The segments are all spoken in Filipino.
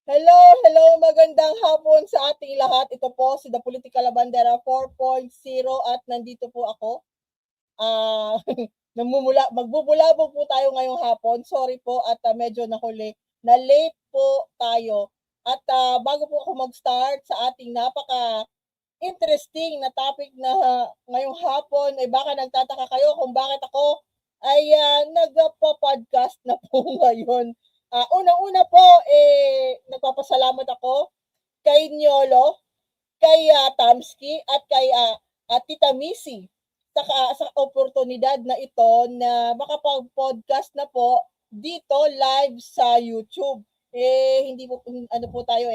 Hello, hello, magandang hapon sa ating lahat. Ito po si The Political Labandera 4.0 at nandito po ako. Ah, magbubulabog po tayo ngayong hapon. Sorry po at medyo nahuli. Na late po tayo. At bago po ako mag-start sa ating napaka interesting na topic na ngayong hapon, ay baka nagtataka kayo kung bakit ako ay nagpa-podcast na po ngayon. Unang-una po, nagpapasalamat ako kay Niolo, kay Tamski, at kay Tita Missy sa oportunidad na ito na makapag-podcast na po dito live sa YouTube. Hindi po, ano po tayo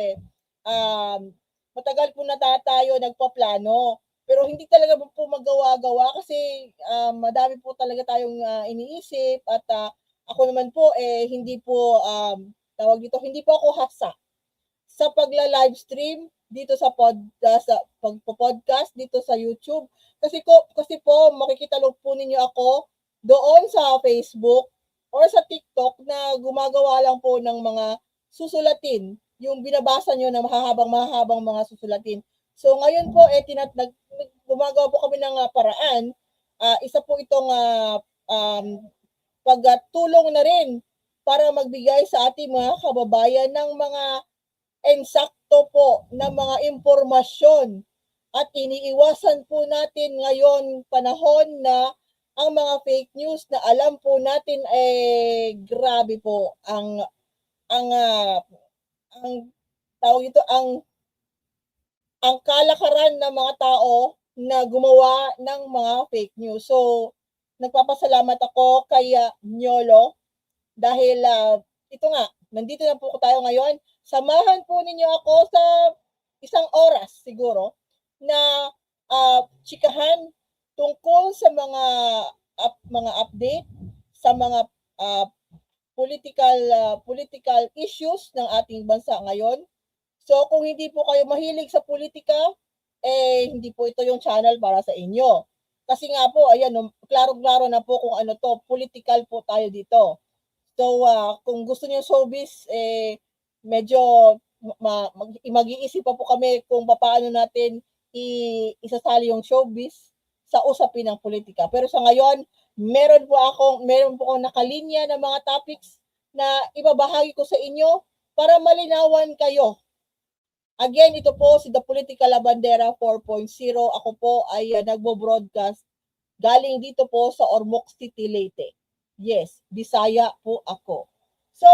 um, matagal po na tayo nagpaplano. Pero hindi talaga po magawa-gawa kasi madami po talaga tayong iniisip at ako naman po hindi po tawag dito, hindi po ako hasa sa pagla-livestream dito sa pagpo-podcast dito sa YouTube kasi po makikita lang po ninyo ako doon sa Facebook or sa TikTok na gumagawa lang po ng mga susulatin, yung binabasa nyo na mahahabang mga susulatin. So ngayon po gumagawa po kami ng paraan. Isa po itong pagtulong na rin para magbigay sa ating mga kababayan ng mga ensakto po na mga impormasyon at iniiwasan po natin ngayon panahon na ang mga fake news na alam po natin grabe po ang ang tawag ito ang kalakaran ng mga tao na gumawa ng mga fake news. So nagpapasalamat ako kay Nyolo dahil ito nga, nandito na po tayo ngayon. Samahan po ninyo ako sa isang oras siguro na chikahan tungkol sa mga update sa mga uh, political issues ng ating bansa ngayon. So kung hindi po kayo mahilig sa politika, hindi po ito yung channel para sa inyo. Kasi nga po, ayan, klaro-klaro na po kung ano to, political po tayo dito. So, kung gusto niyo showbiz, medyo mag-iisip pa po kami kung paano natin isasali yung showbiz sa usapin ng politika. Pero sa ngayon, meron po akong nakalinya ng mga topics na ibabahagi ko sa inyo para malinawan kayo. Again, ito po si The Political Labandera 4.0. Ako po ay nagbo-broadcast galing dito po sa Ormoc City, Leyte. Yes, Bisaya po ako. So,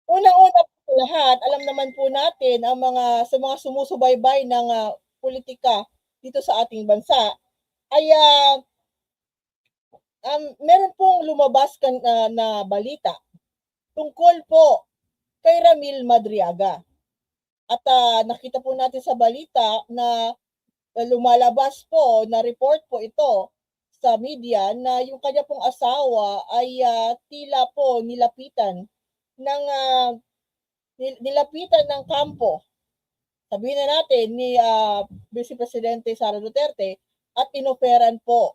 unang-una po sa lahat, alam naman po natin sa mga sumusubaybay ng politika dito sa ating bansa ay meron pong lumabas na balita tungkol po kay Ramil Madriaga. At nakita po natin sa balita na lumalabas po na report po ito sa media na yung kanya pong asawa ay tila po nilapitan ng kampo. Sabihin na natin ni Vice Presidente Sara Duterte at inoperan po.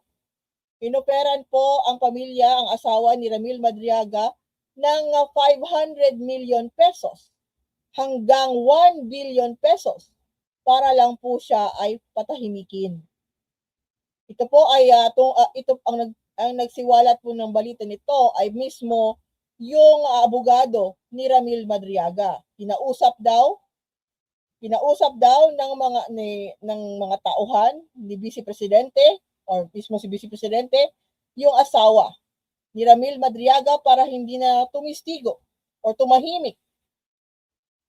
Inoperan po ang pamilya, ang asawa ni Ramil Madriaga ng 500 million pesos hanggang 1 billion pesos para lang po siya ay patahimikin. Ito po ay ito ang nagsiwalat po ng balita nito ay mismo yung abogado ni Ramil Madriaga. Kinausap daw ng mga tauhan ni Vice Presidente or mismo si Vice Presidente yung asawa ni Ramil Madriaga para hindi na tumistigo o tumahimik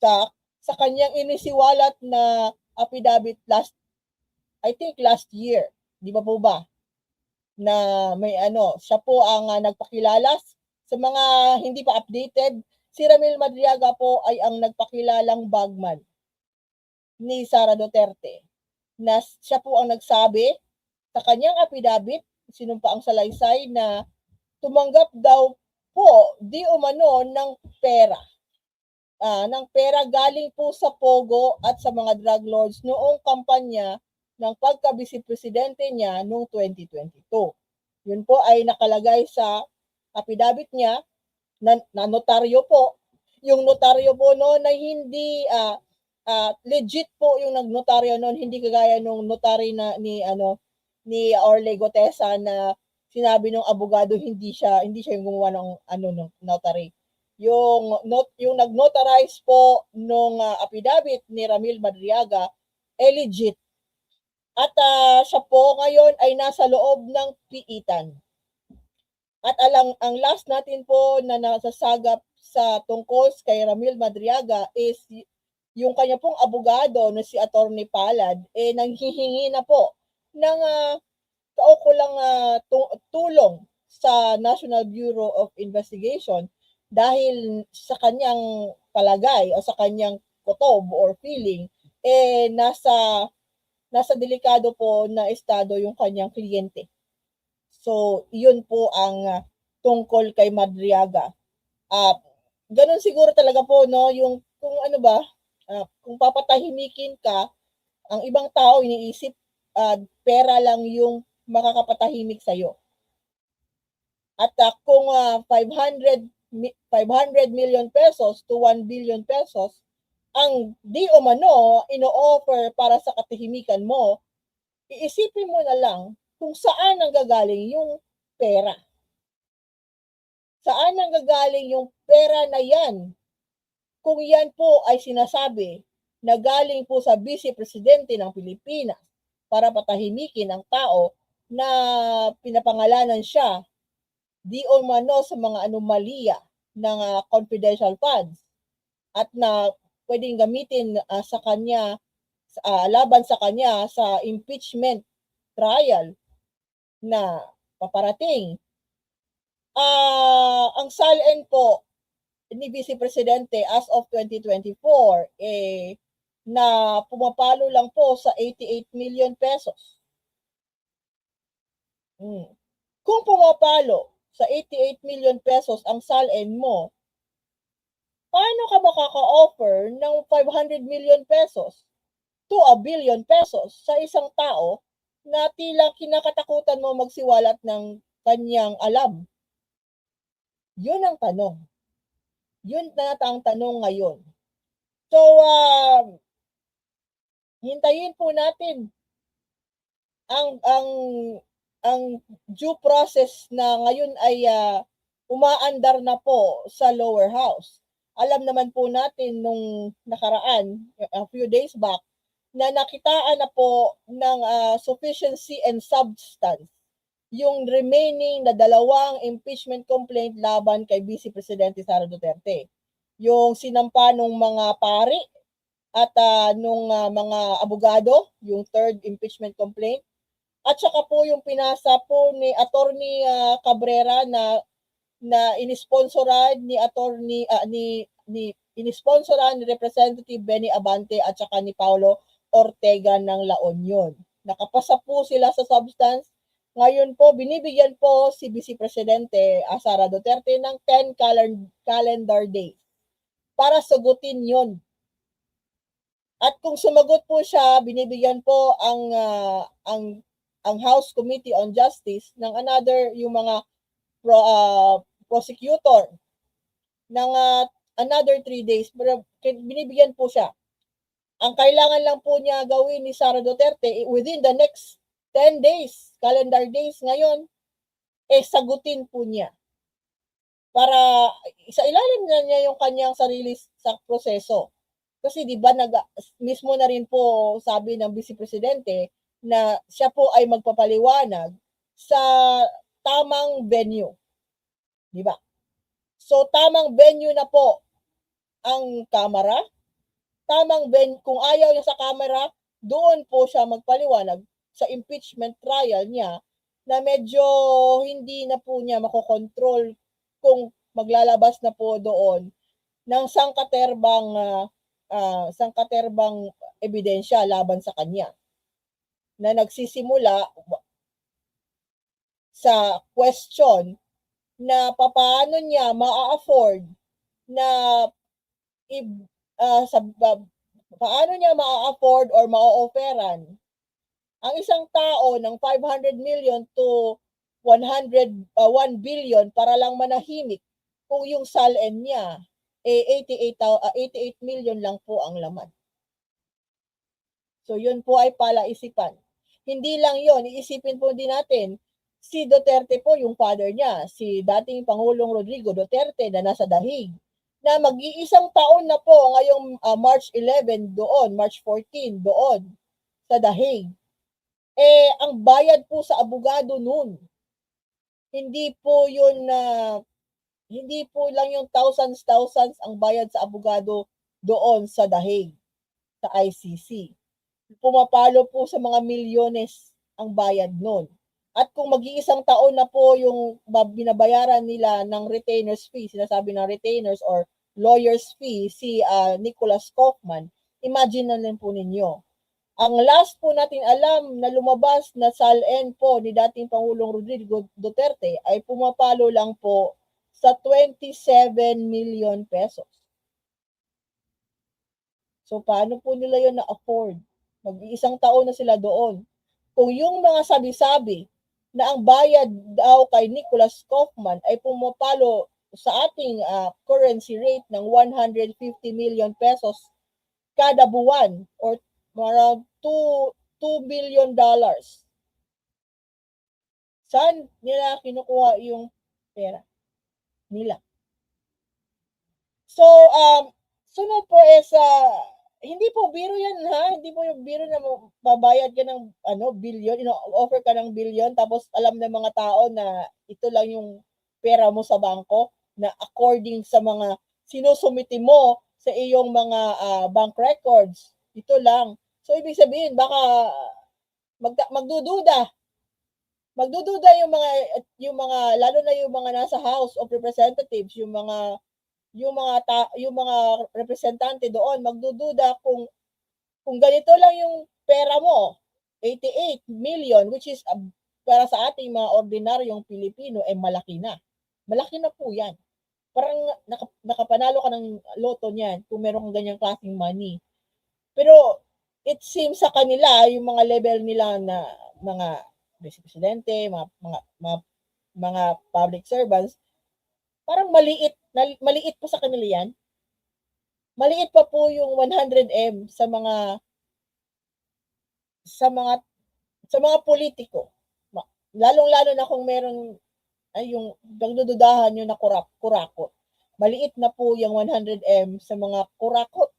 sa kanyang inisiwalat na affidavit last year. Di ba po ba? Na may siya po ang nagpakilala sa mga hindi pa updated. Si Ramil Madriaga po ay ang nagpakilalang bagman ni Sara Duterte na siya po ang nagsabi sa kanyang affidavit, sinumpa ang salaysay na tumanggap daw po di umano ng pera galing po sa Pogo at sa mga drug lords noong kampanya ng pagka-vice-presidente niya noong 2022. Yun po ay nakalagay sa affidavit niya na notaryo po yung notaryo po noon ay hindi legit po yung nagnotaryo noon, hindi kagaya nung notary na ni Orle Gotesa na sinabi ng abogado hindi siya yung gumawa ng ng notary. Yung nag-notarize po nung affidavit ni Ramil Madriaga legit. At siya po ngayon ay nasa loob ng piitan. At ang last natin po na nasasagap sa tungkol kay Ramil Madriaga is yung kanya pong abogado na si Attorney Palad nanghihingi na po ng kaukulang tulong sa National Bureau of Investigation dahil sa kanyang palagay o sa kanyang kutob or feeling nasa delikado po na estado yung kanyang kliyente. So, yun po ang tungkol kay Madriaga. Ganun siguro talaga po, no? Yung kung kung papatahimikin ka, ang ibang tao iniisip pera lang yung makakapatahimik sa'yo. At kung 500 million pesos to 1 billion pesos, ang di umano ino-offer para sa katahimikan mo, iisipin mo na lang kung saan nanggagaling yung pera. Saan nanggagaling yung pera na yan? Kung yan po ay sinasabi na galing po sa Vice Presidente ng Pilipinas para patahimikin ang tao na pinapangalanan siya di umano sa mga anomalya ng confidential funds at na pwedeng gamitin sa kanya laban sa kanya sa impeachment trial na paparating. Ang SALN po ni Vice Presidente as of 2024 na pumapalo lang po sa 88 million pesos. Kung pumapalo sa 88 million pesos ang SALN mo, paano ka makaka-offer ng 500 million pesos to 1 billion pesos sa isang tao na tila kinakatakutan mo magsiwalat ng kanyang alam? Yun ang tanong. Yun na ang tanong ngayon. So, hintayin po natin ang due process na ngayon ay umaandar na po sa lower house. Alam naman po natin nung nakaraan, a few days back, na nakitaan na po ng sufficiency and substance yung remaining na 2 impeachment complaint laban kay Vice Presidente Sara Duterte. Yung sinampa nung mga pari at nung mga abogado, yung 3rd impeachment complaint. At saka po yung pinasa po ni Attorney Cabrera na inisponsoran ni Attorney inisponsoran ni Representative Benny Abante at saka ni Paulo Ortega ng La Union. Nakapasa po sila sa substance. Ngayon po, binibigyan po si Vice Presidente Sara Duterte ng 10 calendar days para sagutin yon. At kung sumagot po siya, binibigyan po ang House Committee on Justice ng yung mga prosecutor ng another 3 days. Binibigyan po siya. Ang kailangan lang po niya gawin ni Sara Duterte within the next 10 days, calendar days ngayon, sagutin po niya. Para sa ilalim na niya yung kanyang sarili sa proseso. Kasi di ba mismo na rin po sabi ng Vice Presidente na siya po ay magpapaliwanag sa tamang venue. Di ba? So tamang venue na po ang Kamara. Tamang venue, kung ayaw niya sa Kamara, doon po siya magpaliwanag sa impeachment trial niya na medyo hindi na po niya makokontrol kung maglalabas na po doon ng sangkaterbang ebidensya laban sa kanya na nagsisimula sa question na paano niya ma-afford na paano niya ma-afford or ma-offeran ang isang tao ng 500 million to 1 billion para lang manahimik kung yung SALN niya 88 million lang po ang laman. So yun po ay palaisipan. Hindi lang yon, iisipin po din natin, si Duterte po, yung father niya, si dating Pangulong Rodrigo Duterte na nasa dahig, na mag-iisang taon na po ngayong March 11 doon, March 14 doon sa dahig. Ang bayad po sa abogado noon, hindi po yun na hindi po lang yung thousands ang bayad sa abogado doon sa dahig sa ICC. Pumapalo po sa mga milyones ang bayad noon. At kung mag-iisang taon na po yung binabayaran nila ng retainers fee, sinasabi ng retainers or lawyers fee, si Nicholas Kaufman, imagine na lang po ninyo. Ang last po natin alam na lumabas na SALN po ni dating Pangulong Rodrigo Duterte ay pumapalo lang po sa 27 million pesos. So paano po nila yun na-afford? Mag-iisang taon na sila doon. Kung yung mga sabi-sabi na ang bayad daw kay Nicholas Kaufman ay pumapalo sa ating currency rate ng 150 million pesos kada buwan or around $2 billion. Saan nila kinukuha yung pera nila? So, sunod po is hindi po biro yan ha, hindi po yung biro na babayad ka ng billion, offer ka ng billion tapos alam ng mga tao na ito lang yung pera mo sa bangko na according sa mga sinusumiti mo sa iyong mga bank records. Ito lang. So ibig sabihin baka magdududa yung mga lalo na yung mga nasa House of Representatives, yung mga representante doon magdududa kung ganito lang yung pera mo, 88 million, which is para sa ating mga ordinaryong Pilipino malaki na. Malaki na po 'yan. Parang nakapanalo ka ng loto niyan kung meron kang ganyang klaseng money. Pero it seems sa kanila yung mga level nila na mga presidente, mga public servants, parang maliit po sa kanila yan. Maliit pa po yung 100M sa mga politiko. Lalong-lalo na kung meron yung pagdududahan yung na kurakot. Maliit na po yung 100M sa mga kurakot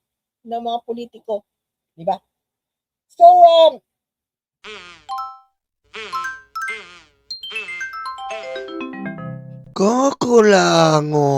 ng mga politiko, di ba? So Kakulango.